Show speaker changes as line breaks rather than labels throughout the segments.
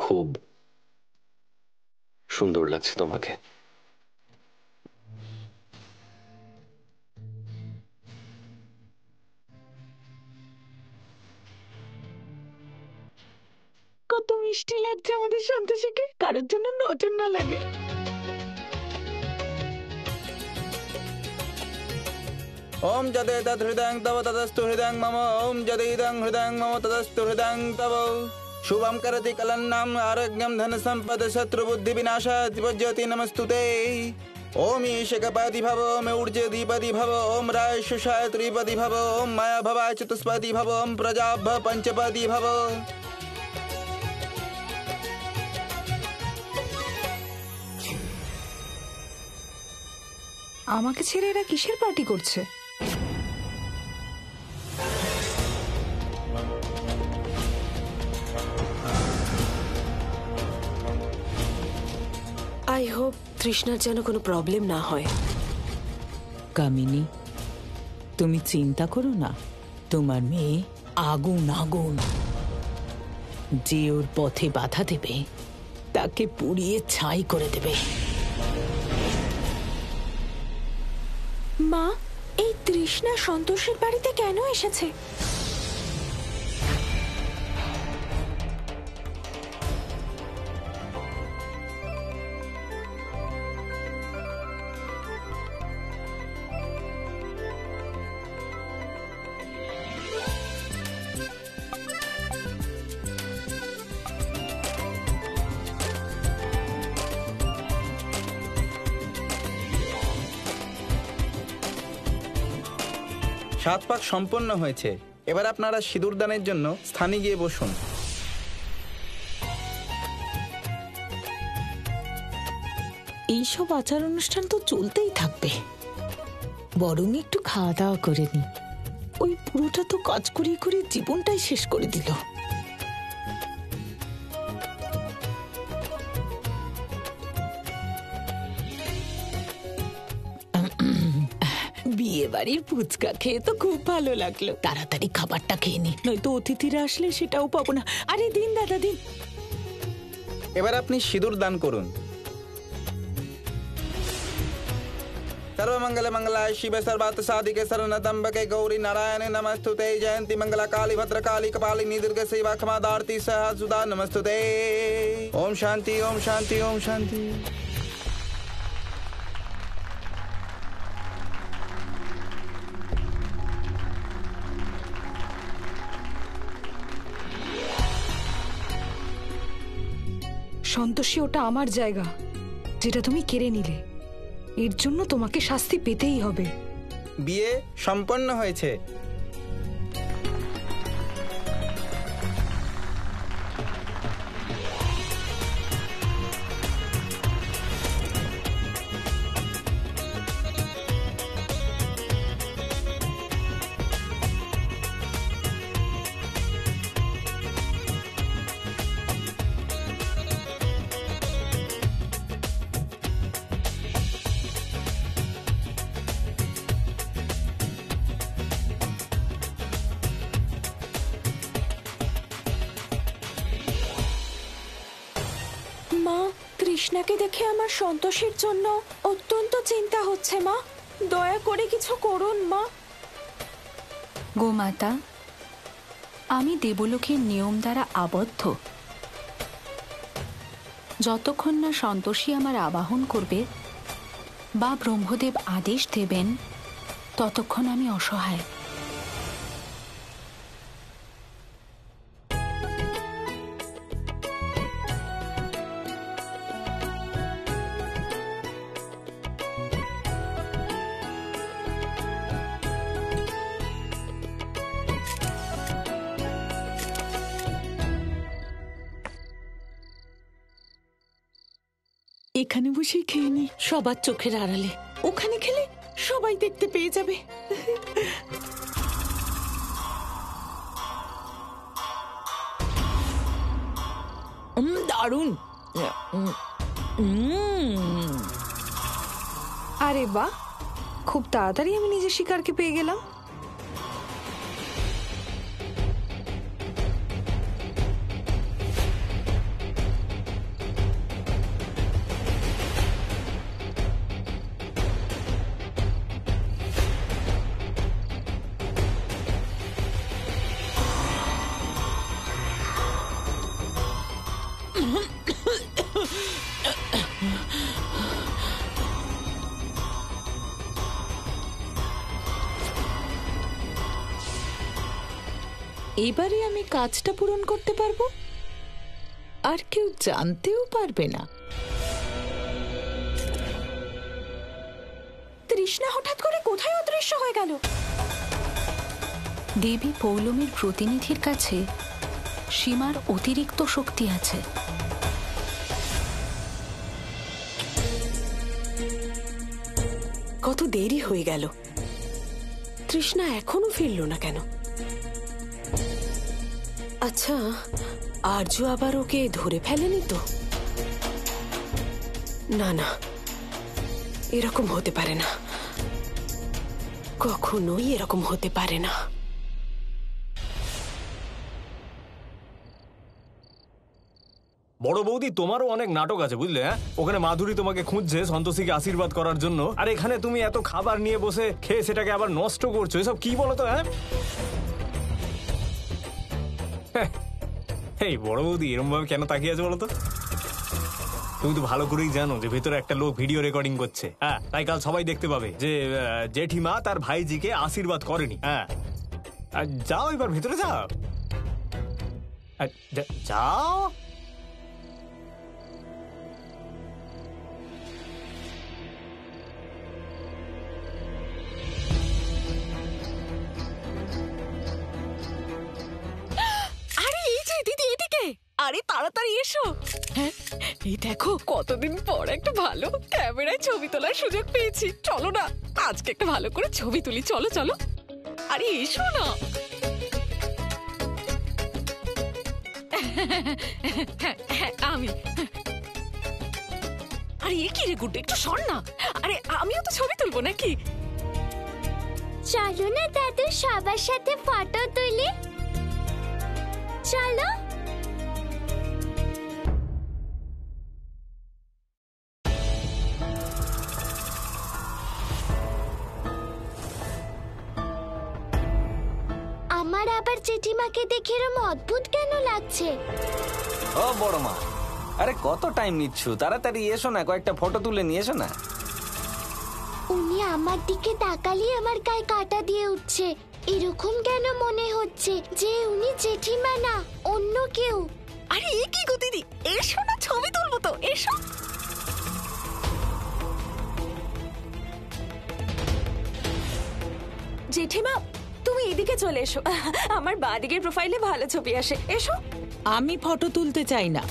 খুব সুন্দর লাগছে তোমাকে।
কত মিষ্টি লাগছে আমাদের সন্তোষীকে, কারোর জন্য নতুন না লাগে।
ওম যদেতৎ হৃদয়ং তব তদস্তু হৃদয়ং মম। ওম যদেদং হৃদয়ং মম তদস্তু হৃদয়ং তব। শুভম করতি কলন্নাম আরোগ্যম ধন সম্পদ শত্রু বুদ্ধি বিনাশাৎ বিপজ্যতি নমস্তুতে। ओम ईशकपाति भव, ओम ऊर्जदीपति भव, ओम रायशुषाय त्रिपति भव, ओम माया भवाय चतुष्पति भव, ओम प्रजाभ पंचपति भव।
আমাকে ছেড়ে এরা কিসের পার্টি করছে?
আই হোপ তৃষ্ণার যেন কোনো প্রবলেম না হয়।
কামিনী, তুমি চিন্তা করো না, তোমার মেয়ে আগুন আগুন, যে ওর পথে বাধা দেবে তাকে পুড়িয়ে ছাই করে দেবে।
মা, এই তৃষ্ণা সন্তোষের বাড়িতে কেন এসেছে?
সাত পাক সম্পন্ন হয়েছে, এবার আপনারা সিঁদুর দানের জন্য স্থানে গিয়ে বসুন।
এইসব আচার অনুষ্ঠান তো চলতেই থাকবে, বরং একটু খাওয়া দাওয়া করে নি। ওই পুরোটা তো কাজ করিয়ে করে জীবনটাই শেষ করে দিল। বিয়ে বাড়ির ফুচকা খেয়ে তো খুব ভালো লাগলো। তাড়াতাড়ি খাবারটা খেয়ে নি, নয়তো অতিথিরা আসলে সেটাও পাবো না। আরে দিন দাদা দিন।
এবার আপনি সিঁদুর দান করুন। सर्वमंगल मंगलाय शिवे सर्वार्थ साधिके शरणत्र्यंबके गौरी नारायणे नमस्तुते। जयंती मंगला काली भद्रकाली कपालिनी दुर्गे सेवा क्षमादार्ती सहा सुधा नमस्तुते। ओम शांति ओम शांति ओम शांति।
সন্তোষী, ওটা আমার জায়গা, যেটা তুমি কেড়ে নিলে। এর জন্য তোমাকে শাস্তি পেতেই হবে।
বিয়ে সম্পন্ন হয়েছে।
মা, তৃষ্ণাকে দেখে আমার সন্তোষের জন্য অত্যন্ত চিন্তা হচ্ছে। মা, দয়া করে কিছু করুন মা।
গোমাতা, আমি দেবলোকের নিয়ম দ্বারা আবদ্ধ। যতক্ষণ না সন্তোষী আমার আবাহন করবে বা ব্রহ্মদেব আদেশ দেবেন, ততক্ষণ আমি অসহায়।
এখানে বসেই খেয়ে নি, সবার চোখের আড়ালে। ওখানে খেলে সবাই দেখতে পেয়ে যাবে। দারুণ।
আরে বাহ, খুব তাড়াতাড়ি আমি নিজের শিকারকে পেয়ে গেলাম।
এবারে আমি কাজটা পূরণ করতে পারবো, আর কেউ জানতেও পারবে না।
তৃষ্ণা হঠাৎ করে কোথায় অদৃশ্য হয়ে গেল?
দেবী পৌলমীর প্রতিনিধির কাছে সীমার অতিরিক্ত শক্তি আছে।
কত দেরি হয়ে গেল, তৃষ্ণা এখনো ফিরল না কেন? আচ্ছা, আর্য আবার ওকে ধরে ফেলেনি তো? না না, এরকম হতে পারে না, কখনোই এরকম হতে পারে না।
বড় বৌদি, তোমারও অনেক নাটক আছে বুঝলে। হ্যাঁ, ওখানে মাধুরী তোমাকে খুঁজছে সন্তোষীকে আশীর্বাদ করার জন্য, আর এখানে তুমি এত খাবার নিয়ে বসে খেয়ে সেটাকে আবার নষ্ট করছো। এসব কি বলো তো? হ্যাঁ, এই বড় বৌদি এরকম ভাবে কেন তাকিয়ে আছে বলো তো? তুমি তো ভালো করেই জানো যে ভেতরে একটা লোক ভিডিও রেকর্ডিং করছে। হ্যাঁ, তাই কাল সবাই দেখতে পাবে যে জেঠিমা তার ভাইজিকে আশীর্বাদ করেনি। হ্যাঁ, যাও এবার ভেতরে যাও, যাও।
আরে তাড়াতাড়ি এসো। হ্যাঁ, এই দেখো কতদিন পর একটা ভালো ক্যামেরায় ছবি তোলার সুযোগ পেয়েছি। চলো না, আজকে একটা ভালো করে ছবি তুলি। চলো চলো, আরে এসো না। আমি আরে এ কি রে গুড্ডু, একটু সর না। আরে আমিও তো ছবি তুলবো নাকি?
চলো না দাদু, সবার সাথে ফটো তুলি। চলো। আমার আবার জেঠিমাকে দেখে এরম অদ্ভুত কেন লাগছে?
ও বড় মা, আরে কত টাইম নিচ্ছ, তাড়াতাড়ি এসো না, কয়েকটা ফটো তুলে নিয়ে এসো না।
উনি আমার দিকে তাকালেই আমার গায়ে কাঁটা দিয়ে উঠছে। এরকম কেন মনে হচ্ছে যে উনি জেঠিমা না, অন্য কেউ?
আরে এ কি গো দিদি, এসো না, ছবি তুলবো তো, এসো। জেঠিমা তুমি এদিকে চলে এসো, আমার বাঁ দিকের প্রোফাইলে ভালো ছবি আসে। এসো।
আমি ফটো তুলতে চাই না।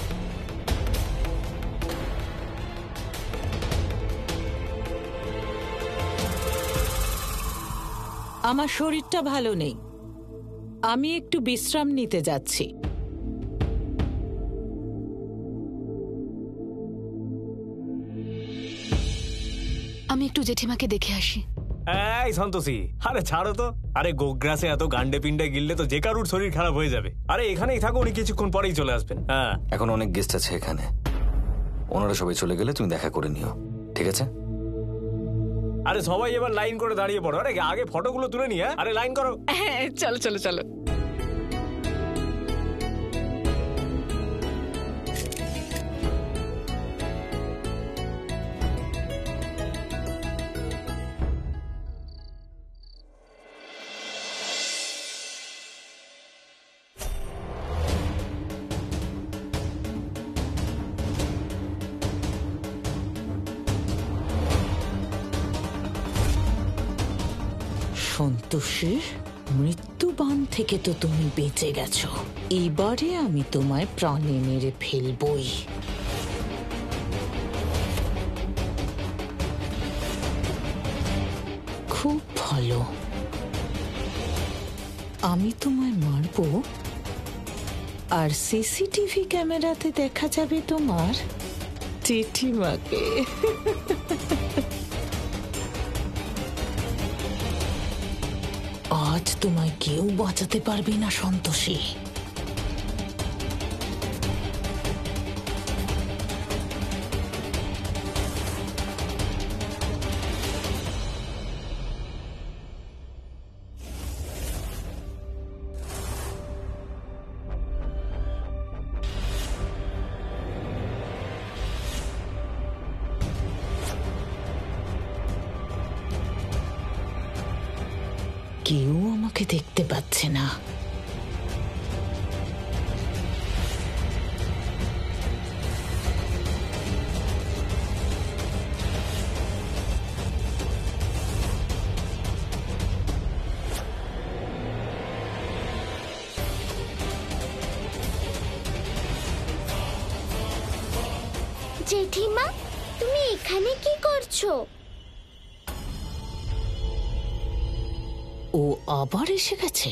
আমার শরীরটা ভালো নেই, আমি একটু বিশ্রাম নিতে যাচ্ছি।
আমি একটু জেঠিমাকে দেখে আসি।
এই সন্তোষী, আরে ছাড়ো তো। আরে গোগ্রাসে এত গান্ডে পিন্ডে গিললে তো যে কারুর শরীর খারাপ হয়ে যাবে। আরে এখানেই থাকো, উনি কিছুক্ষণ পরেই চলে আসবেন। হ্যাঁ,
এখন অনেক গেস্ট আছে এখানে, ওনারা সবাই চলে গেলে তুমি দেখা করে নিও, ঠিক আছে?
আরে সবাই এবার লাইন করে দাঁড়িয়ে পড়ো। আরে আগে ফটোগুলো তুলে নিয়ে, আরে লাইন করো।
হ্যাঁ, চলো চলো চলো।
সন্তোষীর মৃত্যুবান থেকে তো তুমি বেঁচে গেছো, এবারে আমি তোমায় প্রাণে মেরে ফেলবই। খুব ভালো, আমি তোমায় মারবো, আর সিসিটিভি ক্যামেরাতে দেখা যাবে তোমার জেঠিমাকে। আজ তোমায় কেউ বাঁচাতে পারবে না সন্তোষী। কেউ আমাকে দেখতে পাচ্ছে না।
জেঠিমা, তুমি এখানে কি করছো?
ও আবার এসে গেছে।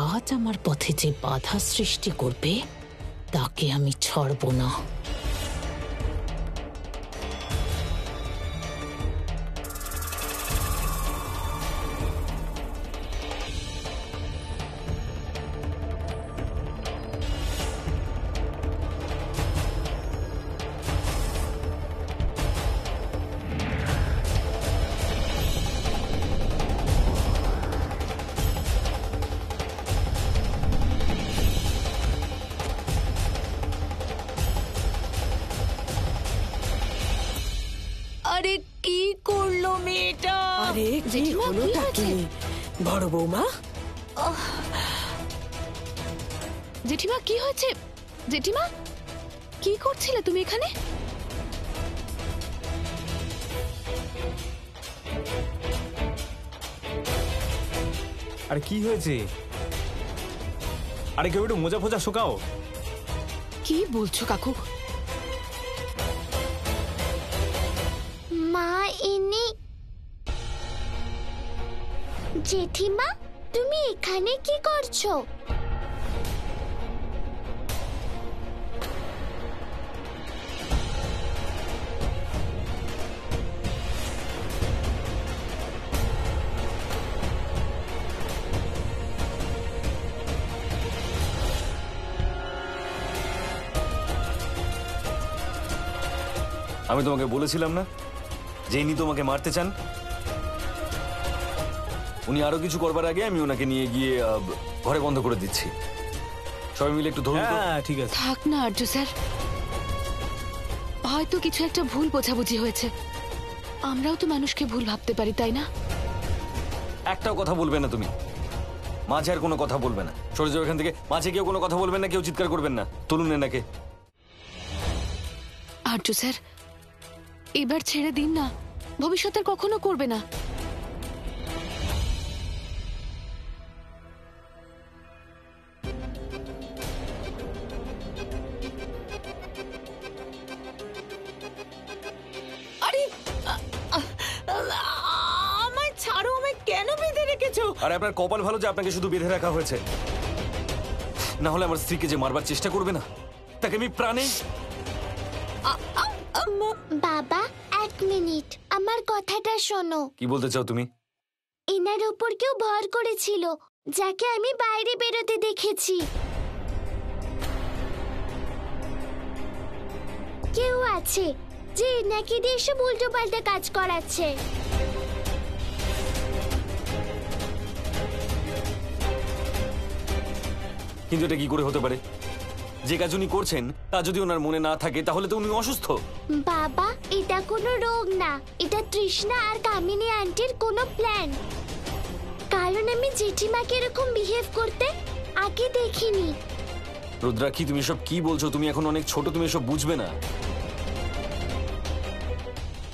আজ আমার পথে যে বাধা সৃষ্টি করবে তাকে আমি ছাড়ব না। আরে কি করলো মেয়েটা?
আরে কি
জেঠিমা, কি
হলোটা কি? বড় বৌমা,
জেঠিমা কি হয়েছে? জেঠিমা কি করছিলে তুমি এখানে?
আরে কি হয়েছে? আরে কেউ একটু মোজা ফোজা শোকাও।
কি বলছো কাকু?
মা ইনি। জেঠিমা, তুমি এখানে কি করছো?
আমি তোমাকে বলেছিলাম না যে ইনি তোমাকে মারতে চান। উনি আরো কিছু করবার আগে আমি ওনাকে নিয়ে গিয়ে ঘরে বন্ধ করে দিচ্ছি। সবাই মিলে একটু ধরুন তো।
হ্যাঁ ঠিক আছে।
থাক না আর্য স্যার, হয়তো কিছু একটা ভুল বোঝাবুঝি হয়েছে। আমরাও তো মানুষকে ভুল ভাবতে পারি, তাই না?
একটাও কথা বলবে না তুমি। মাঝে আর কোনো কথা বলবে না। সরে যাও এখান থেকে। মাঝে কেউ কোনো কথা বলবেন না, কেউ চিৎকার করবেন না। তুলুন এনাকে।
আর্য স্যার, এবার ছেড়ে দিন না, ভবিষ্যতের কখনো করবে না।
আরে আমায় ছাড়ো, আমায় কেন বেঁধে রেখেছো?
আর আপনার কপাল ভালো যে আপনাকে শুধু বেঁধে রাখা হয়েছে। না হলে আমার স্ত্রীকে যে মারবার চেষ্টা করবে না, তাকে আমি প্রাণে।
বাবা, এক মিনিট, আমার কথাটা শোনো।
কি বলতে চাও তুমি?
এনার উপর কেউ ভর করেছিল, যাকে আমি বাইরে বেরোতে দেখেছি। কেউ আছে যে এনাকে দিয়ে এসব উল্টো পাল্টা কাজ করাচ্ছে।
কিন্তু এটা কি করে হতে পারে? যে কাজ উনি করছেন তা যদি ওনার মনে না থাকে তাহলে তো উনি অসুস্থ।
বাবা, এটা কোনো রোগ না, এটা তৃষ্ণা আর কামিনী আন্টির কোনো প্ল্যান। কারণ আমি জেঠিমাকে এরকম বিহেভ করতে আগে দেখিনি।
রুদ্রাক্ষী, তুমি সব কি বলছো? তুমি এখন অনেক ছোট, তুমি এসব বুঝবে না।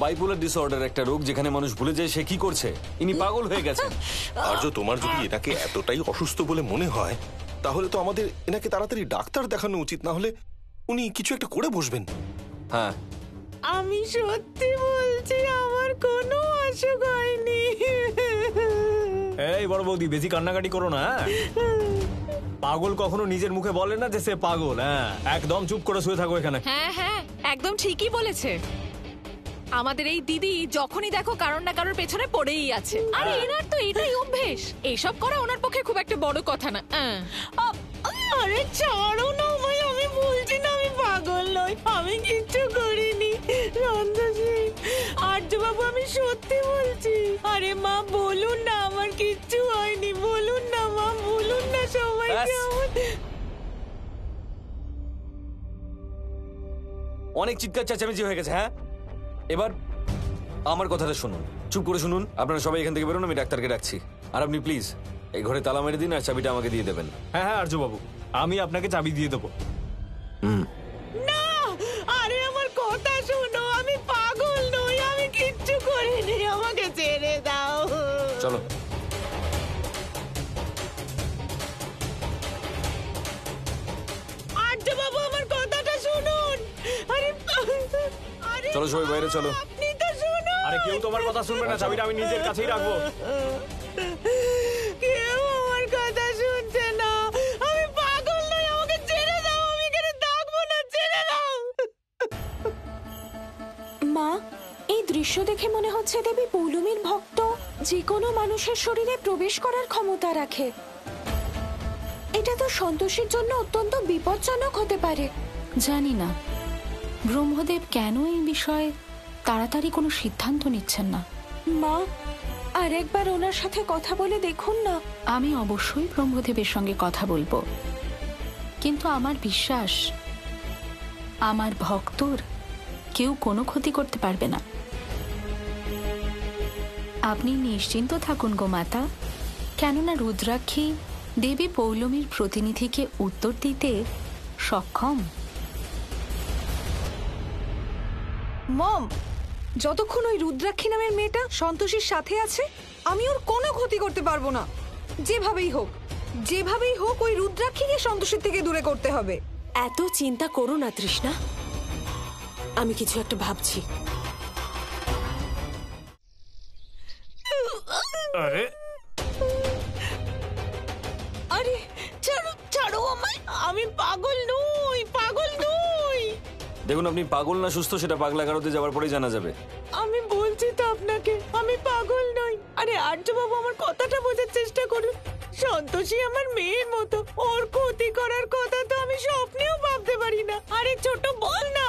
বাইপোলার ডিসঅর্ডার একটা রোগ, যেখানে মানুষ ভুলে যায় সে কি করছে। ইনি পাগল হয়ে গেছেন।
আর্য, তোমার যদি এনাকে এতটাই অসুস্থ বলে মনে হয় তাহলে তো আমাদের এনাকে তাড়াতাড়ি ডাক্তার দেখানো উচিত, না হলে উনি কিছু একটা করে বসবেন।
হ্যাঁ,
আমি সত্যি বলছি, আমার কোনো অসুখ হয়নি।
এই বড় বৌদি, বেশি কান্নাকাটি করো না। পাগল কখনো নিজের মুখে বলে না যে সে পাগল। হ্যাঁ, একদম চুপ করে শুয়ে থাকো এখানে।
হ্যাঁ হ্যাঁ, একদম ঠিকই বলেছে। আমাদের এই দিদি যখনই দেখো কারণ না কারোর পেছনে পড়েই আছে। আর এনার তো এটাই অভ্যেস। এইসব করা ওনার পক্ষে খুব একটা বড় কথা না।
আরে ছাড়ো না ভাই, আমি বলছি না আমি পাগল নই, আমি কিচ্ছু করিনি। আর্যবাবু, আমি সত্যি বলছি। আরে মা, বলুন না আমার কিচ্ছু হয়নি, বলুন না মা, বলুন না সবাইকে।
অনেক চিৎকার চেঁচামেচি হয়ে গেছে। হ্যাঁ, এবার আমার কথাটা শুনুন। চুপ করে শুনুন, আপনারা সবাই এখান থেকে বেরোন, আমি ডাক্তারকে ডাকছি। আর আপনি প্লিজ এই ঘরে তালা মেরে দিন আর চাবিটা আমাকে দিয়ে দেবেন।
হ্যাঁ হ্যাঁ আর্য বাবু, আমি আপনাকে চাবি দিয়ে দেবো।
না, আরে আমার কথা শোনো, আমি পাগল নই, আমি কিচ্ছু করিনি, আমাকে ছেড়ে দাও।
চলো।
আর্য বাবু, আমার কথাটা শুনুন। আরে আরে
চলো সবাই বাইরে চলো।
আপনি তো শুনুন।
আরে কেউ তোমার কথা শুনবে না, চাবিটা আমি নিজের কাছেই রাখবো।
কেউ আমার কথা শুনছে না, আমি পাগল নই, আমাকে ছেড়ে দাও, আমি এখানে থাকবো না, ছেড়ে দাও।
মা, এই দৃশ্য দেখে মনে হচ্ছে দেবী পৌলমীর ভক্ত যে কোনো মানুষের শরীরে প্রবেশ করার ক্ষমতা রাখে। এটা তো সন্তোষীর জন্য অত্যন্ত বিপজ্জনক হতে পারে। জানি না ব্রহ্মদেব কেন এই বিষয়ে তাড়াতাড়ি কোনো সিদ্ধান্ত নিচ্ছেন না। মা, আরেকবার ওনার সাথে কথা বলে দেখুন না। আমি অবশ্যই ব্রহ্মদেবের সঙ্গে কথা বলবো, কিন্তু আমার বিশ্বাস আমার ভক্তর কেউ কোনো ক্ষতি করতে পারবে না। আপনি নিশ্চিন্ত থাকুন গো মাতা, কেননা রুদ্রাক্ষী দেবী পৌলমীর প্রতিনিধিকে উত্তর দিতে সক্ষম।
মম, যতক্ষণ ওই রুদ্রাক্ষী নামের মেয়েটা সন্তোষীর সাথে আছে আমি ওর কোনো ক্ষতি করতে পারবো না। যেভাবেই হোক ওই রুদ্রাক্ষীকে সন্তোষীর থেকে দূরে করতে হবে।
এত চিন্তা করো না তৃষ্ণা, আমি কিছু একটা ভাবছি।
আরে
আরে ছাড়ো ছাড়ো আমায়, আমি পাগল নই, পাগল নই।
দেখুন, আপনি পাগল না সুস্থ সেটা পাগলা গারদে যাওয়ার পরেই জানা যাবে।
আমি বলছি তো আপনাকে, আমি পাগল নই। আরে আর্য বাবু, আমার কথাটা বোঝার চেষ্টা করুন। সন্তোষী আমার মেয়ের মতো, ওর ক্ষতি করার কথা তো আমি স্বপ্নেও ভাবতে পারি না। আরে ছোট বল না,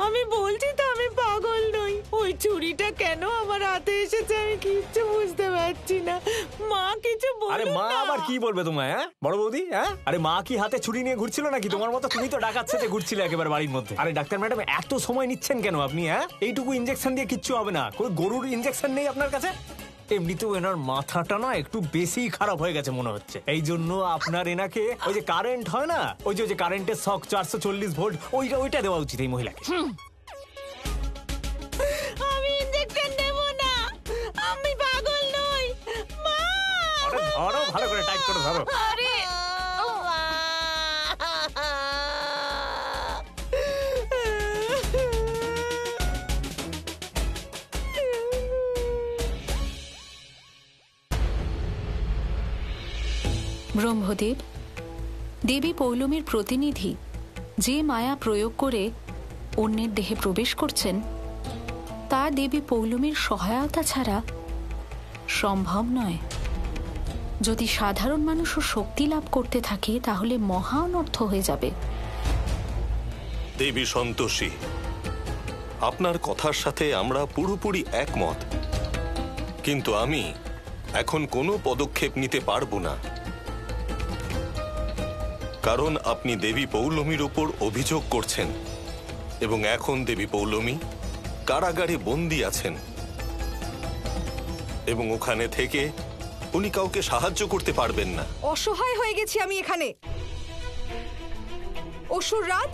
আমি বলছি তো আমি পাগল নই। ওই চুরিটা কেন আমার হাতে এসেছে আমি কিচ্ছু বুঝতে পারছি না। মা কিছু বলুন না।
আরে মা আবার কি বলবে তোমায়? হ্যাঁ বড় বৌদি, হ্যাঁ আরে মা কি হাতে ছুরি নিয়ে ঘুরছিল নাকি তোমার মতো? তুমি তো ডাকাত সেজে ঘুরছিলে একেবারে বাড়ির মধ্যে। আরে ডাক্তার ম্যাডাম, এত সময় নিচ্ছেন কেন আপনি? হ্যাঁ এইটুকু ইনজেকশন দিয়ে কিচ্ছু হবে না। কোনো গরুর ইনজেকশন নেই আপনার কাছে? এমনিতেও এনার মাথাটা না একটু বেশি খারাপ হয়ে গেছে মনে হচ্ছে। এই জন্য আপনার এনাকে ওই যে কারেন্ট হয় না, ওই যে কারেন্টের শক 440 ভোল্ট, ওইটা দেওয়া উচিত এই মহিলাকে।
আমি ইনজেকশন নেব না, আমি পাগল নই। মা,
আরে ধরো, ভালো করে টাইট করে ধরো।
আরে
ব্রহ্মদেব, দেবী পৌলমীর প্রতিনিধি যে মায়া প্রয়োগ করে অন্যের দেহে প্রবেশ করছেন তা দেবী পৌলমীর সহায়তা ছাড়া সম্ভব নয়। যদি সাধারণ মানুষও শক্তি লাভ করতে থাকে তাহলে মহা অনর্থ হয়ে যাবে।
দেবী সন্তোষী, আপনার কথার সাথে আমরা পুরোপুরি একমত, কিন্তু আমি এখন কোনো পদক্ষেপ নিতে পারবো না, কারণ আপনি দেবী পৌলমীর উপর অভিযোগ করছেন এবং এখন দেবী পৌলমী কারাগারে বন্দী আছেন এবং ওখানে থেকে উনি কাউকে সাহায্য করতে পারবেন না।
অসহায় হয়ে গেছি আমি এখানে। অসুররাজ,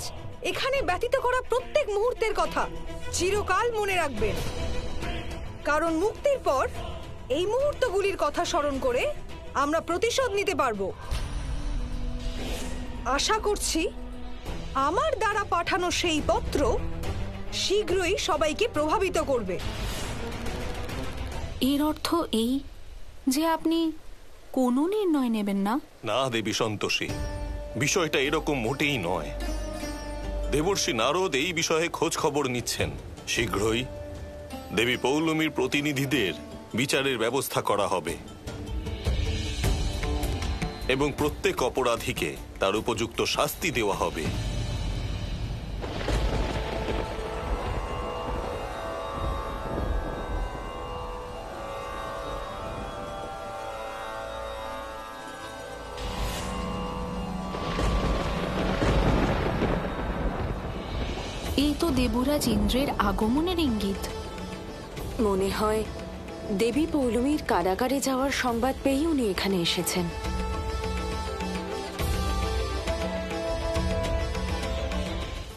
এখানে ব্যতীত করা প্রত্যেক মুহূর্তের কথা চিরকাল মনে রাখবেন, কারণ মুক্তির পর এই মুহূর্তগুলির কথা স্মরণ করে আমরা প্রতিশোধ নিতে পারবো। আশা করছি আমার দ্বারা পাঠানো সেই পত্র শীঘ্রই সবাইকে প্রভাবিত করবে।
এর অর্থ এই যে আপনি কোনো নির্ণয় নেবেন না?
না দেবী সন্তোষী, বিষয়টা এরকম মোটেই নয়। দেবর্ষি নারদ এই বিষয়ে খোঁজ খবর নিচ্ছেন। শীঘ্রই দেবী পৌলমীর প্রতিনিধিদের বিচারের ব্যবস্থা করা হবে এবং প্রত্যেক অপরাধীকে তার উপযুক্ত শাস্তি দেওয়া হবে।
এই তো দেবরাজ ইন্দ্রের আগমনের ইঙ্গিত।
মনে হয়
দেবী পৌলমীর কারাগারে যাওয়ার সংবাদ পেয়েই উনি এখানে এসেছেন।